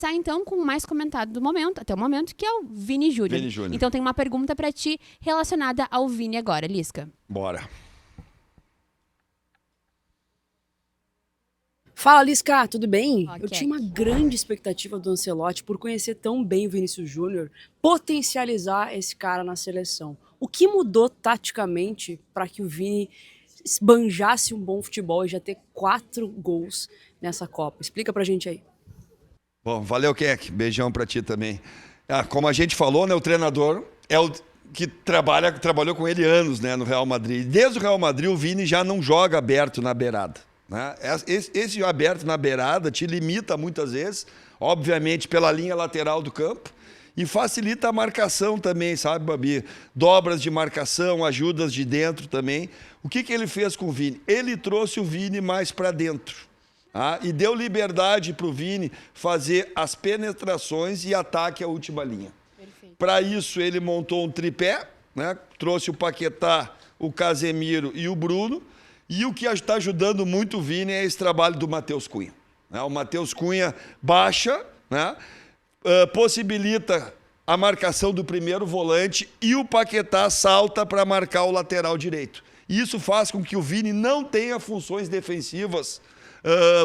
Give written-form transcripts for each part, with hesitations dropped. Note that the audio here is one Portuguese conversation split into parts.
Tá, então, com o mais comentado do momento, até o momento, que é o Vini Júnior. Então tem uma pergunta pra ti relacionada ao Vini agora, Lisca. Bora. Fala, Lisca, tudo bem? Okay. Eu tinha uma grande expectativa do Ancelotti por conhecer tão bem o Vinícius Júnior, potencializar esse cara na seleção. O que mudou taticamente para que o Vini esbanjasse um bom futebol e já ter 4 gols nessa Copa? Explica pra gente aí. Bom, valeu, Keck. Beijão pra ti também. Como a gente falou, né, o treinador é o que trabalhou com ele anos, né, no Real Madrid. Desde o Real Madrid, o Vini já não joga aberto na beirada, né? Esse aberto na beirada te limita muitas vezes, obviamente pela linha lateral do campo, e facilita a marcação também, sabe, Babi? Dobras de marcação, ajudas de dentro também. O que ele fez com o Vini? Ele trouxe o Vini mais para dentro. E deu liberdade para o Vini fazer as penetrações e ataque à última linha. Para isso, ele montou um tripé, né? Trouxe o Paquetá, o Casemiro e o Bruno. E o que está ajudando muito o Vini é esse trabalho do Matheus Cunha, né? O Matheus Cunha baixa, né? Possibilita a marcação do primeiro volante e o Paquetá salta para marcar o lateral direito. Isso faz com que o Vini não tenha funções defensivas,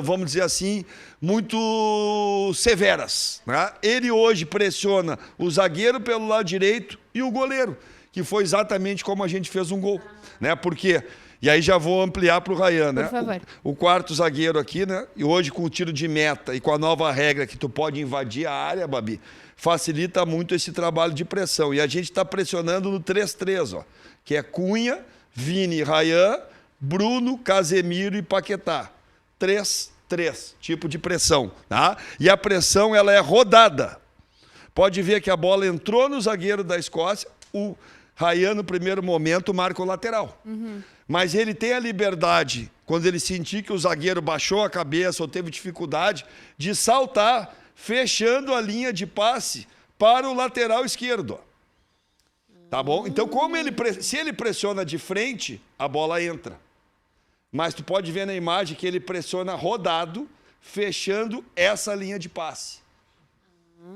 vamos dizer assim, muito severas, né? Ele hoje pressiona o zagueiro pelo lado direito e o goleiro, que foi exatamente como a gente fez um gol, né? Porque, e aí já vou ampliar para o Ryan, né? Por favor. O quarto zagueiro aqui, né? E hoje com o tiro de meta e com a nova regra que tu pode invadir a área, Babi, facilita muito esse trabalho de pressão. E a gente está pressionando no 3-3, ó, que é Cunha, Vini, Ryan, Bruno, Casemiro e Paquetá. 3-3, tipo de pressão, tá? E a pressão, ela é rodada. Pode ver que a bola entrou no zagueiro da Escócia, o Ryan, no primeiro momento, marca o lateral. Mas ele tem a liberdade, quando ele sentir que o zagueiro baixou a cabeça ou teve dificuldade, de saltar, fechando a linha de passe para o lateral esquerdo. Tá bom? Então, se ele pressiona de frente, a bola entra. Mas tu pode ver na imagem que ele pressiona rodado, fechando essa linha de passe.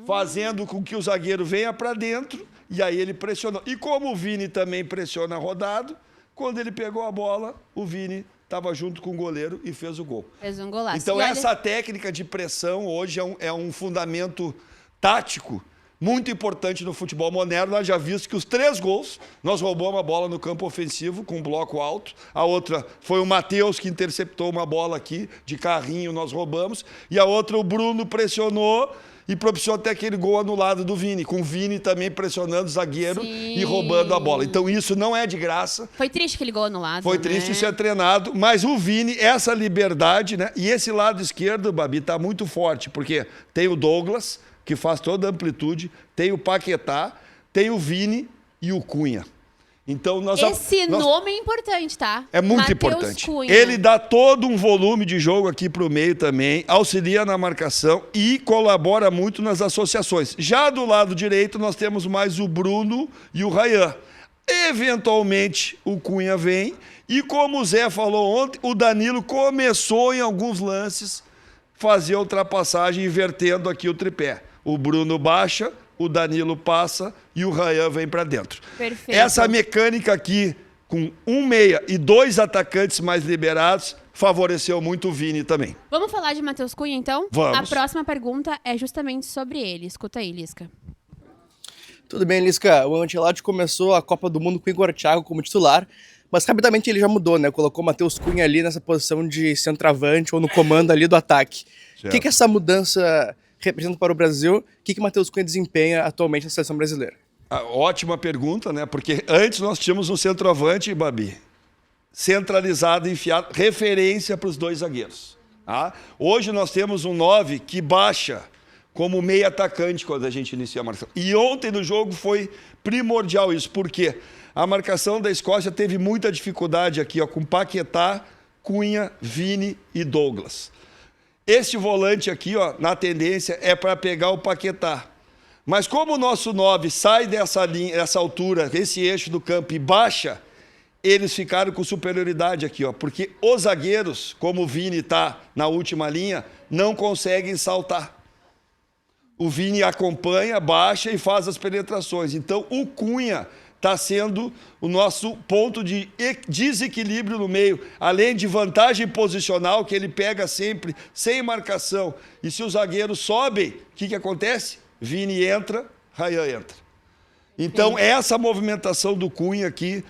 Fazendo com que o zagueiro venha para dentro, e aí ele pressionou. E como o Vini também pressiona rodado, quando ele pegou a bola, o Vini estava junto com o goleiro e fez o gol. Fez um golaço. Então, essa técnica de pressão hoje é um fundamento tático muito importante no futebol moderno. Nós já vimos que os 3 gols, nós roubamos a bola no campo ofensivo com um bloco alto. A outra foi o Matheus que interceptou uma bola aqui, de carrinho nós roubamos. E a outra o Bruno pressionou e propiciou até aquele gol anulado do Vini, com o Vini também pressionando o zagueiro e roubando a bola. Então isso não é de graça. Foi triste aquele gol anulado, Foi triste, isso é treinado, mas o Vini, essa liberdade, né? E esse lado esquerdo, Babi, está muito forte, porque tem o Douglas, que faz toda a amplitude, tem o Paquetá, tem o Vini e o Cunha. Então, esse nome é importante, tá? É muito Matheus importante. Cunha. Ele dá todo um volume de jogo aqui para o meio também, auxilia na marcação e colabora muito nas associações. Já do lado direito, nós temos mais o Bruno e o Ryan. Eventualmente, o Cunha vem e, como o Zé falou ontem, o Danilo começou em alguns lances fazer a ultrapassagem, invertendo aqui o tripé. O Bruno baixa, o Danilo passa e o Ryan vem para dentro. Perfeito. Essa mecânica aqui, com um meia e 2 atacantes mais liberados, favoreceu muito o Vini também. Vamos falar de Matheus Cunha, então? Vamos. A próxima pergunta é justamente sobre ele. Escuta aí, Lisca. Tudo bem, Lisca. O Ancelotti começou a Copa do Mundo com o Igor Thiago como titular, mas rapidamente ele já mudou, né? Colocou o Matheus Cunha ali nessa posição de centroavante ou no comando ali do ataque. O que essa mudança representa para o Brasil? O que o Matheus Cunha desempenha atualmente na seleção brasileira? Ótima pergunta, né? Porque antes nós tínhamos um centroavante, Babi, centralizado, enfiado, referência para os 2 zagueiros. Tá? Hoje nós temos um 9 que baixa como meio atacante quando a gente inicia a marcação. E ontem no jogo foi primordial isso, porque a marcação da Escócia teve muita dificuldade aqui, ó, com Paquetá, Cunha, Vini e Douglas. Este volante aqui, ó, na tendência, é para pegar o Paquetá. Mas como o nosso 9 sai dessa linha, essa altura, esse eixo do campo e baixa, eles ficaram com superioridade aqui, ó, porque os zagueiros, como o Vini está na última linha, não conseguem saltar. o Vini acompanha, baixa e faz as penetrações. Então, o Cunha está sendo o nosso ponto de desequilíbrio no meio, além de vantagem posicional, que ele pega sempre, sem marcação. E se os zagueiros sobem, o que acontece? Vini entra, Rayan entra. Então, essa movimentação do Cunha aqui,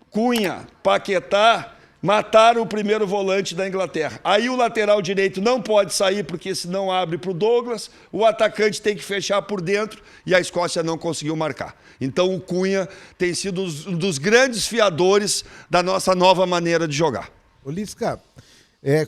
Cunha, Paquetá, mataram o primeiro volante da Inglaterra. Aí o lateral direito não pode sair, porque senão abre para o Douglas, o atacante tem que fechar por dentro e a Escócia não conseguiu marcar. Então o Cunha tem sido um dos grandes fiadores da nossa nova maneira de jogar. Ô Lisca,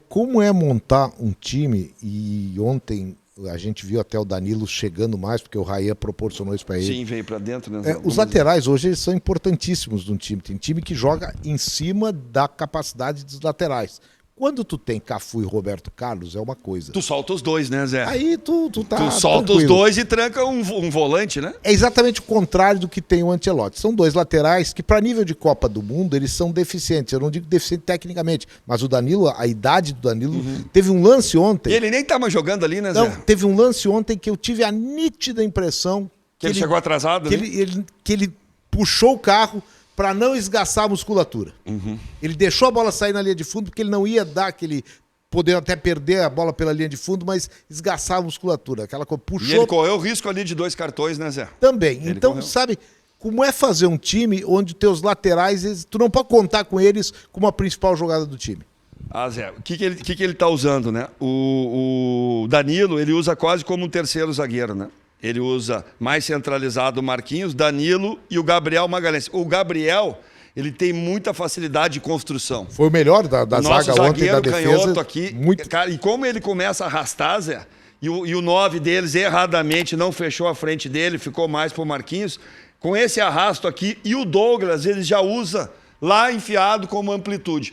como é montar um time, e ontem a gente viu até o Danilo chegando mais, porque o Rayan proporcionou isso para ele. Sim, veio para dentro. Né? Os laterais hoje eles são importantíssimos num time. Tem time que joga em cima da capacidade dos laterais. Quando tu tem Cafu e Roberto Carlos, é uma coisa. Tu solta os dois, né, Zé? Aí tu tá Tu solta tranquilo. os dois e tranca um volante, né? É exatamente o contrário do que tem o Ancelotti. São dois laterais que, para nível de Copa do Mundo, eles são deficientes. Eu não digo deficiente tecnicamente, mas o Danilo, a idade do Danilo, teve um lance ontem. E ele nem estava jogando ali, né, Zé? Não, teve um lance ontem que eu tive a nítida impressão Que ele chegou atrasado, que, né? que ele puxou o carro para não esgaçar a musculatura. Ele deixou a bola sair na linha de fundo porque ele não ia dar aquele... Poder até perder a bola pela linha de fundo, mas esgaçar a musculatura. Aquela coisa, puxou... E ele correu o risco ali de 2 cartões, né, Zé? Também. Ele Então, correu. sabe, como é fazer um time onde teus laterais, tu não pode contar com eles como a principal jogada do time? Ah, Zé, o que ele tá usando, né? O Danilo, ele usa quase como um terceiro zagueiro, né? Ele usa mais centralizado o Marquinhos, Danilo e o Gabriel Magalhães. O Gabriel... ele tem muita facilidade de construção. Foi o melhor da zaga ontem, da defesa. Canhoto aqui, muito... cara, e como ele começa a arrastar, Zé, e o 9 deles erradamente não fechou a frente dele, ficou mais pro Marquinhos, com esse arrasto aqui, e o Douglas, ele já usa lá enfiado como amplitude.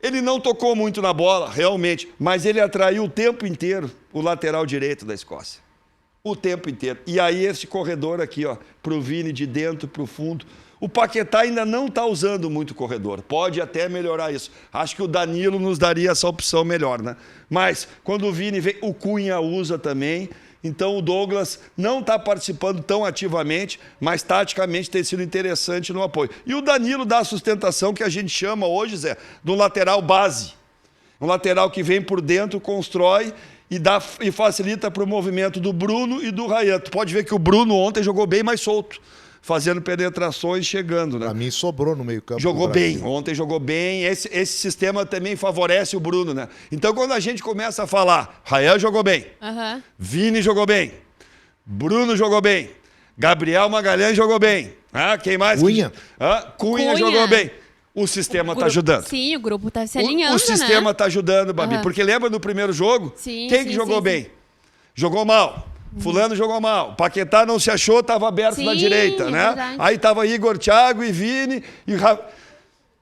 Ele não tocou muito na bola, realmente, mas ele atraiu o tempo inteiro o lateral direito da Escócia. O tempo inteiro. E aí esse corredor aqui, ó, pro Vini de dentro, pro fundo. O Paquetá ainda não está usando muito o corredor. Pode até melhorar isso. Acho que o Danilo nos daria essa opção melhor, né? Mas quando o Vini vem, o Cunha usa também. Então o Douglas não está participando tão ativamente, mas taticamente tem sido interessante no apoio. E o Danilo dá a sustentação que a gente chama hoje, Zé, do lateral base. Um lateral que vem por dentro, constrói e facilita para o movimento do Bruno e do Rayan. Tu pode ver que o Bruno ontem jogou bem mais solto, fazendo penetrações, chegando, né? Pra mim sobrou no meio-campo. Jogou bem, ontem jogou bem. Esse sistema também favorece o Bruno, né? Então, quando a gente começa a falar, Rayan jogou bem, Vini jogou bem, Bruno jogou bem, Gabriel Magalhães jogou bem. Ah, quem mais? Cunha. Cunha jogou bem. O sistema está ajudando. Sim, o grupo está se alinhando, O sistema né? está ajudando, Babi. Porque lembra no primeiro jogo? Sim, Quem que jogou bem? Jogou mal. Fulano jogou mal. Paquetá não se achou, estava aberto na direita, né? Verdade. Aí estava Igor, Thiago e Vini.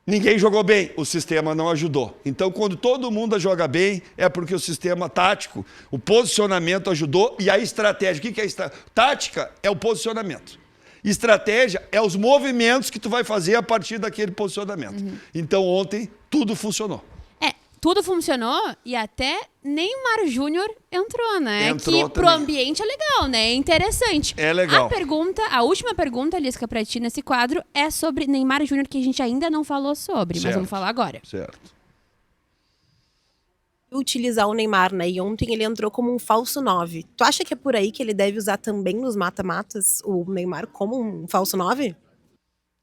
Ninguém jogou bem. O sistema não ajudou. Então, quando todo mundo joga bem, é porque o sistema tático, o posicionamento ajudou e a estratégia. O que é estratégia? Tática é o posicionamento. Estratégia é os movimentos que tu vai fazer a partir daquele posicionamento. Então, ontem, tudo funcionou. Tudo funcionou e até Neymar Júnior entrou, né? Entrou que pro também. ambiente é legal, né? É interessante. É legal. A última pergunta, Lisca, pra ti nesse quadro é sobre Neymar Júnior, que a gente ainda não falou sobre, mas vamos falar agora. Certo. Utilizar o Neymar, né? E ontem ele entrou como um falso 9. Tu acha que é por aí que ele deve usar também nos mata-matas o Neymar como um falso 9?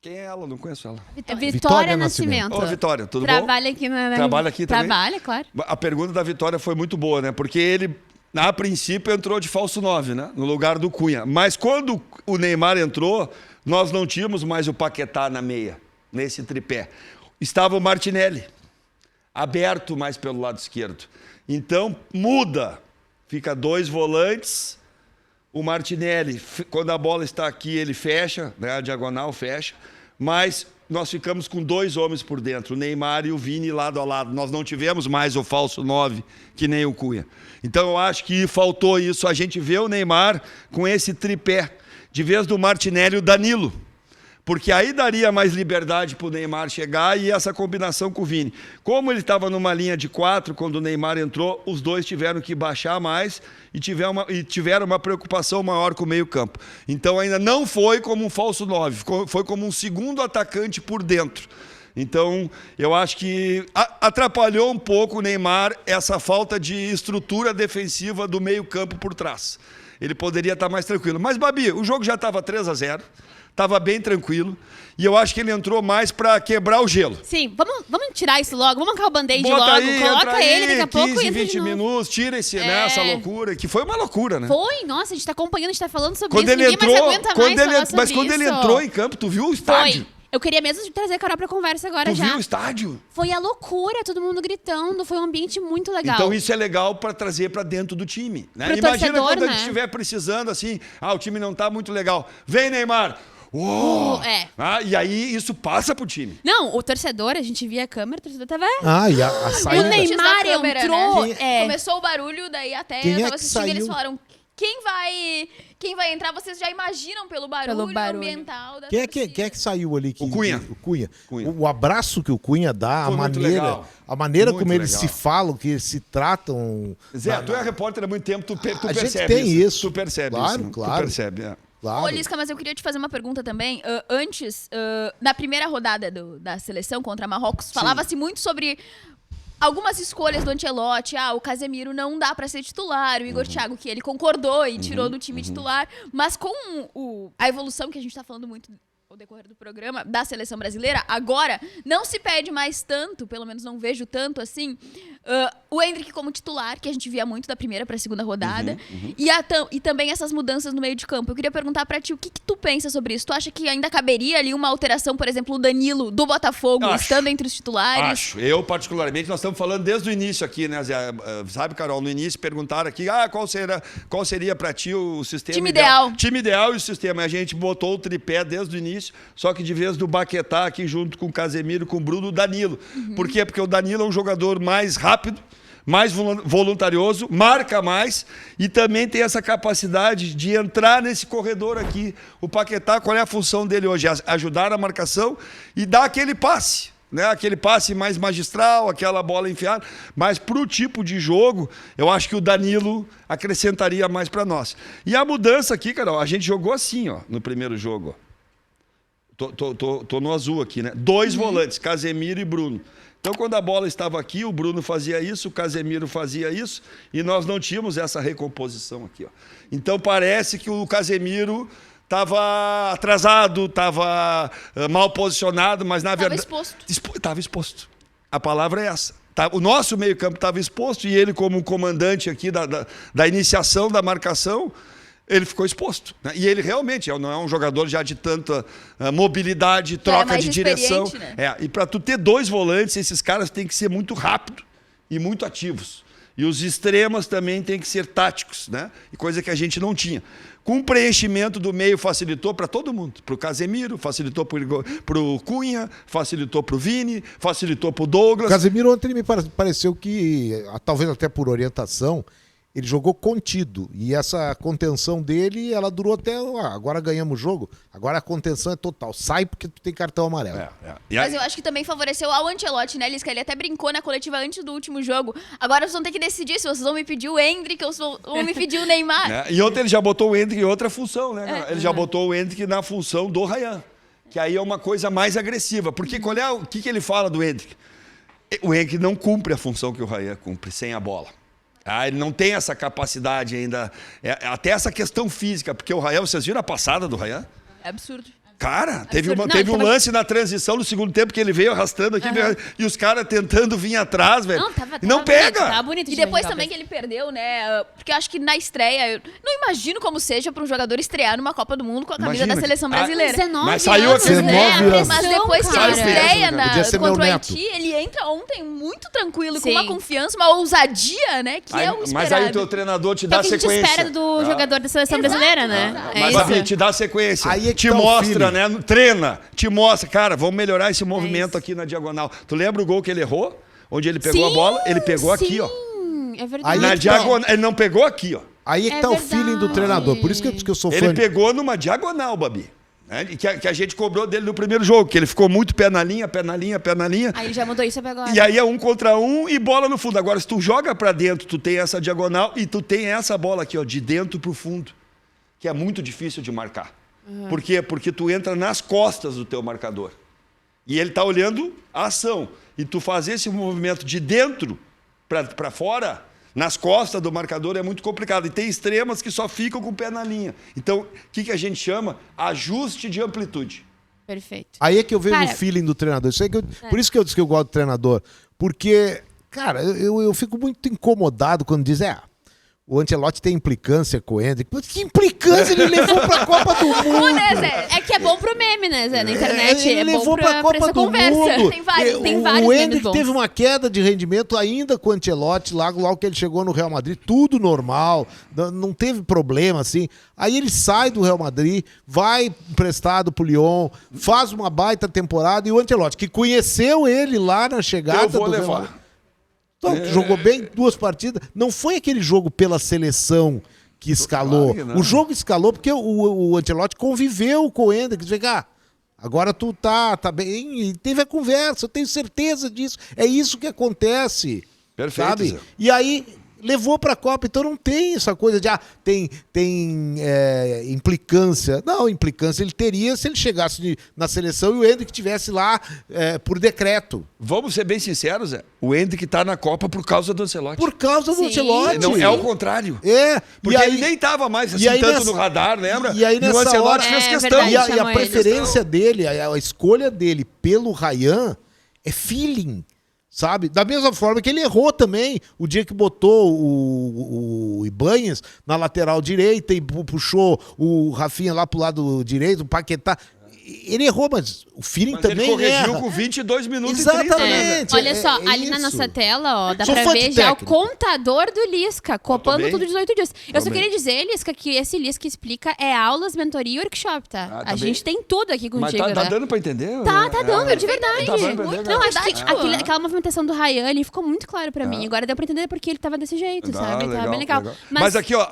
Quem é ela? Não conheço ela. Vitória Nascimento. Ô, Vitória, tudo bom? Trabalha aqui na... Trabalha aqui também? Trabalha, claro. A pergunta da Vitória foi muito boa, né? Porque ele, a princípio, entrou de falso 9, né? No lugar do Cunha. Mas quando o Neymar entrou, nós não tínhamos mais o Paquetá na meia, nesse tripé. Estava o Martinelli, aberto mais pelo lado esquerdo. Então, muda. Fica 2 volantes. O Martinelli, quando a bola está aqui, ele fecha, né? A diagonal fecha. Mas nós ficamos com 2 homens por dentro, o Neymar e o Vini lado a lado. Nós não tivemos mais o falso 9, que nem o Cunha. Então eu acho que faltou isso. A gente vê o Neymar com esse tripé, de vez do Martinelli, o Danilo. Porque aí daria mais liberdade para o Neymar chegar e essa combinação com o Vini. Como ele estava numa linha de 4, quando o Neymar entrou, os dois tiveram que baixar mais e tiveram uma preocupação maior com o meio-campo. Então ainda não foi como um falso 9, foi como um segundo atacante por dentro. Então, eu acho que atrapalhou um pouco o Neymar essa falta de estrutura defensiva do meio-campo por trás. Ele poderia estar mais tranquilo. Mas, Babi, o jogo já estava 3-0. Estava bem tranquilo. E eu acho que ele entrou mais para quebrar o gelo. Sim, vamos tirar isso logo. Vamos arrancar o band-aid Bota logo. aí, Coloca ele daqui a pouco 15, e entra 20 minutos, tira essa loucura, que foi uma loucura, né? Foi, nossa, a gente tá acompanhando, a gente tá falando sobre Quando isso. ele Ninguém entrou, mais aguenta mais falar sobre mas quando ele isso. entrou em campo, tu viu o estádio? Foi. Eu queria mesmo trazer a Carol pra conversa agora Tu já. viu o estádio? Foi a loucura, todo mundo gritando, foi um ambiente muito legal. Então isso é legal para trazer para dentro do time, né? Pro Imagina torcedor, quando a né? gente estiver precisando assim, o time não tá muito legal. Vem, Neymar! E aí isso passa pro time. Não, o torcedor, a gente via a câmera, o torcedor tava... E a saída... O Neymar câmera, entrou... né? Começou o barulho, daí até Quem eu é tava que assistindo e eles saiu? falaram... Quem vai entrar, vocês já imaginam pelo barulho ambiental da Quem é torcida. que saiu ali? O Cunha. O Cunha. O abraço que o Cunha dá, Foi muito legal. a maneira Muito como eles legal. se falam, que eles se tratam... Zé, tu é repórter há muito tempo, tu A percebe gente tem isso. Tu percebe Claro, isso. claro. Tu percebe, Claro. Ô, Lisca, mas eu queria te fazer uma pergunta também. Antes, na primeira rodada da seleção contra Marrocos, falava-se muito sobre algumas escolhas do Ancelotti. O Casemiro não dá pra ser titular. O Igor Thiago, que ele concordou e tirou do time titular. Mas com a evolução que a gente tá falando muito ao decorrer do programa, da seleção brasileira, agora não se pede mais tanto, pelo menos não vejo tanto assim, o Endrick como titular, que a gente via muito da primeira para a segunda rodada, e também essas mudanças no meio de campo. Eu queria perguntar para ti, o que tu pensa sobre isso? Tu acha que ainda caberia ali uma alteração, por exemplo, o Danilo do Botafogo, estando entre os titulares? Acho. Eu, particularmente, nós estamos falando desde o início aqui, né, Zé? Sabe, Carol, no início perguntaram aqui, qual seria para ti o sistema Time ideal. Time ideal e o sistema. A gente botou o tripé desde o início, só que de vez do Paquetá aqui junto com o Casemiro, com o Bruno, o Danilo. Por quê? Porque o Danilo é um jogador mais rápido, mais voluntarioso, marca mais e também tem essa capacidade de entrar nesse corredor aqui. O Paquetá, qual é a função dele hoje? Ajudar a marcação e dar aquele passe, né? Aquele passe mais magistral, aquela bola enfiada. Mas para o tipo de jogo, eu acho que o Danilo acrescentaria mais para nós. E a mudança aqui, Carol, a gente jogou assim, no primeiro jogo. Tô no azul aqui, né? 2 volantes, Casemiro e Bruno. Então, quando a bola estava aqui, o Bruno fazia isso, o Casemiro fazia isso, e nós não tínhamos essa recomposição aqui. Então, parece que o Casemiro estava atrasado, estava mal posicionado, mas, na verdade... Estava exposto. A palavra é essa. O nosso meio-campo estava exposto, e ele, como comandante aqui da iniciação da marcação, ele ficou exposto, né? E ele realmente não é um jogador já de tanta mobilidade, troca de direção. Né? E para tu ter 2 volantes, esses caras têm que ser muito rápidos e muito ativos. E os extremos também têm que ser táticos, né? E coisa que a gente não tinha. Com o preenchimento do meio facilitou para todo mundo. Para o Casemiro, facilitou para o Cunha, facilitou para o Vini, facilitou para o Douglas. O Casemiro ontem me pareceu que, talvez até por orientação, ele jogou contido, e essa contenção dele, ela durou até, agora ganhamos o jogo, agora a contenção é total, sai porque tu tem cartão amarelo. Mas eu acho que também favoreceu ao Ancelotti, né, Lisca? Ele até brincou na coletiva antes do último jogo. Agora vocês vão ter que decidir se vocês vão me pedir o Endrick ou se vão me pedir o Neymar. E ontem ele já botou o Endrick em outra função, né? Ele já botou o Endrick na função do Ryan, que aí é uma coisa mais agressiva, porque o que ele fala do Endrick? O Endrick não cumpre a função que o Ryan cumpre, sem a bola. Ele não tem essa capacidade ainda, até essa questão física, porque o Ryan, vocês viram a passada do Ryan? É absurdo. Cara, teve um lance na transição no segundo tempo que ele veio arrastando aqui e os caras tentando vir atrás, velho. Não pega! Tava bonito E depois também que ele perdeu, né? Porque eu acho que na estreia, eu não imagino como seja para um jogador estrear numa Copa do Mundo com a camisa da seleção brasileira. 19 Mas saiu anos, aqui, né? 19 anos. Mas depois que ele estreia Podia ser contra o meu Haiti, ele entra ontem muito tranquilo, com Sim. uma confiança, uma ousadia, né? Que é o esperado. Mas aí o teu treinador te É dá o que a gente sequência. espera do jogador da seleção brasileira, né? É Mas, isso. Babi, te dá sequência. Aí é que te tá o mostra, feeling. né? Treina, te mostra. Cara, vamos melhorar esse movimento aqui na diagonal. Tu lembra o gol que ele errou? Onde ele pegou a bola? Ele pegou aqui, ó. É verdade. Aí Na é que diagonal. Ele não pegou aqui, ó. Aí é que É tá o verdade. feeling do treinador, por isso que eu sou fã Ele pegou numa diagonal, Babi. Né? E que a gente cobrou dele no primeiro jogo, que ele ficou muito pé na linha. Aí ele já mudou isso até agora. E aí é 1 contra 1 e bola no fundo. Agora, se tu joga pra dentro, tu tem essa diagonal e tu tem essa bola aqui, ó, de dentro pro fundo, que é muito difícil de marcar. Por quê? Porque tu entra nas costas do teu marcador. E ele tá olhando a ação. E tu fazer esse movimento de dentro pra fora, nas costas do marcador, é muito complicado. E tem extremas que só ficam com o pé na linha. Então, o que a gente chama? Ajuste de amplitude. Perfeito. Aí é que eu vejo Cara, o feeling do treinador. Por isso que eu disse que eu gosto do treinador. Porque, cara, eu fico muito incomodado quando diz, o Ancelotti tem implicância com o Endrick. Que implicância ele levou pra Copa do Mundo? Né, Zé? É que é bom pro meme, né, Zé? Na internet Ele levou bom pra Copa essa do conversa. Mundo. Tem vários O memes Endrick bons. teve uma queda de rendimento ainda com o Ancelotti, logo que ele chegou no Real Madrid, tudo normal, não teve problema, assim. Aí ele sai do Real Madrid, vai emprestado pro Lyon, faz uma baita temporada, e o Ancelotti, que conheceu ele lá na chegada Eu vou do Real levar. Madrid, então, jogou bem 2 partidas. Não foi aquele jogo pela seleção que escalou. Claro que não. O jogo escalou porque o Ancelotti conviveu com o Endrick. Agora tu tá bem. E teve a conversa, eu tenho certeza disso. É isso que acontece. Perfeito, Sabe? Zé. E aí levou pra Copa, então não tem essa coisa de tem implicância. Não, implicância ele teria se ele chegasse na seleção e o Endrick estivesse lá por decreto. Vamos ser bem sinceros, Zé. O Endrick tá na Copa por causa do Ancelotti. Por causa do Sim. Ancelotti. Não, é o contrário. E Porque aí, ele nem tava mais assim, e aí tanto nessa- no radar, lembra? E aí o nessa Ancelotti hora- fez É questão. verdade. E a chamou ele. preferência dele, a escolha dele pelo Ryan é feeling, sabe? Da mesma forma que ele errou também o dia que botou o Ibanhas na lateral direita e puxou o Rafinha lá pro lado direito, o Paquetá. Ele errou, mas o feeling Mas também ele corrigiu erra. com 22 minutos e 30, né, Zé? Exatamente. Olha só, ali na isso. nossa tela, ó, dá Sou pra fã ver de já o técnico. contador do Lisca, copando bem. tudo 18 dias. Eu só bem. queria dizer, Lisca, que esse Lisca explica aulas, mentoria e workshop, tá? Ah, tá A bem. gente tem tudo aqui Mas contigo, tá né? dando pra entender? Tá dando, de verdade. Tá dando pra entender, Não, né? acho que Verdade. aquela movimentação do Ryan ali ficou muito claro pra mim. Agora deu pra entender porque ele tava desse jeito, sabe? Tá bem legal. Mas aqui, ó,